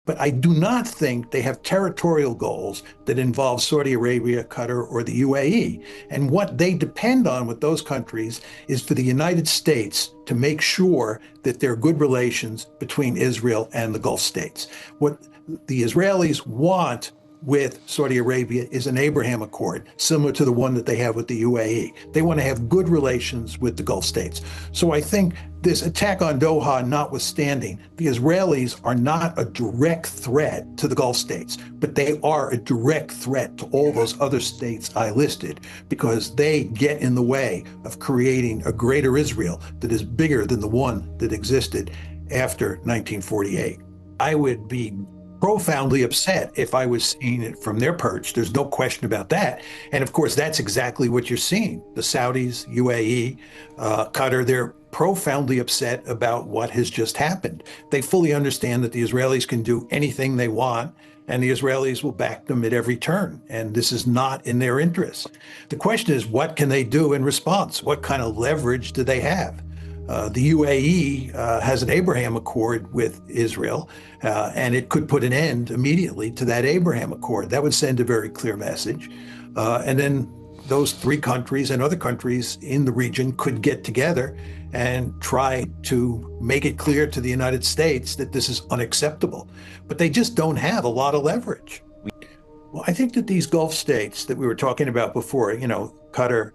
But I do not think they have territorial goals that involve Saudi Arabia, Qatar, or the UAE. And what they depend on with those countries is for the United States to make sure that there are good relations between Israel and the Gulf states. What the Israelis want with Saudi Arabia is an Abraham Accord, similar to the one that they have with the UAE. They want to have good relations with the Gulf states. So I think this attack on Doha notwithstanding, the Israelis are not a direct threat to the Gulf states, but they are a direct threat to all those other states I listed because they get in the way of creating a greater Israel that is bigger than the one that existed after 1948. I would be profoundly upset if I was seeing it from their perch. There's no question about that. And of course, that's exactly what you're seeing. The Saudis, UAE, Qatar, they're profoundly upset about what has just happened. They fully understand that the Israelis can do anything they want, and the Israelis will back them at every turn. And this is not in their interest. The question is, what can they do in response? What kind of leverage do they have? The UAE has an Abraham Accord with Israel, and it could put an end immediately to that Abraham Accord. That would send a very clear message. And then those three countries and other countries in the region could get together and try to make it clear to the United States that this is unacceptable. But they just don't have a lot of leverage. Well, I think that these Gulf states that we were talking about before, Qatar,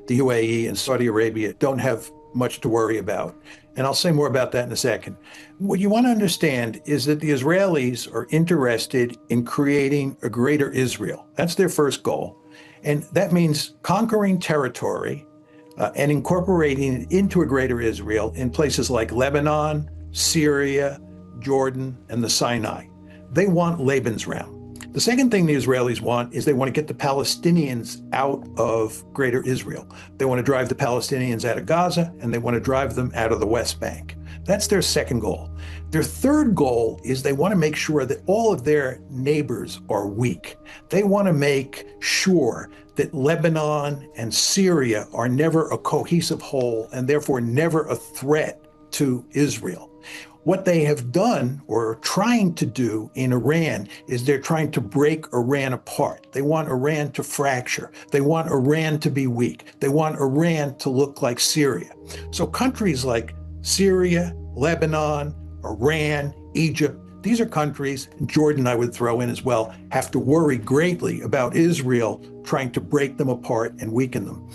the UAE, and Saudi Arabia don't have much to worry about. And I'll say more about that in a second. What you want to understand is that the Israelis are interested in creating a greater Israel. That's their first goal. And that means conquering territory and incorporating it into a greater Israel in places like Lebanon, Syria, Jordan, and the Sinai. They want Lebensraum. The second thing the Israelis want is they want to get the Palestinians out of greater Israel. They want to drive the Palestinians out of Gaza, and they want to drive them out of the West Bank. That's their second goal. Their third goal is they want to make sure that all of their neighbors are weak. They want to make sure that Lebanon and Syria are never a cohesive whole and therefore never a threat to Israel. What they have done or are trying to do in Iran is they're trying to break Iran apart. They want Iran to fracture. They want Iran to be weak. They want Iran to look like Syria. So countries like Syria, Lebanon, Iran, Egypt, these are countries, and Jordan I would throw in as well, have to worry greatly about Israel trying to break them apart and weaken them.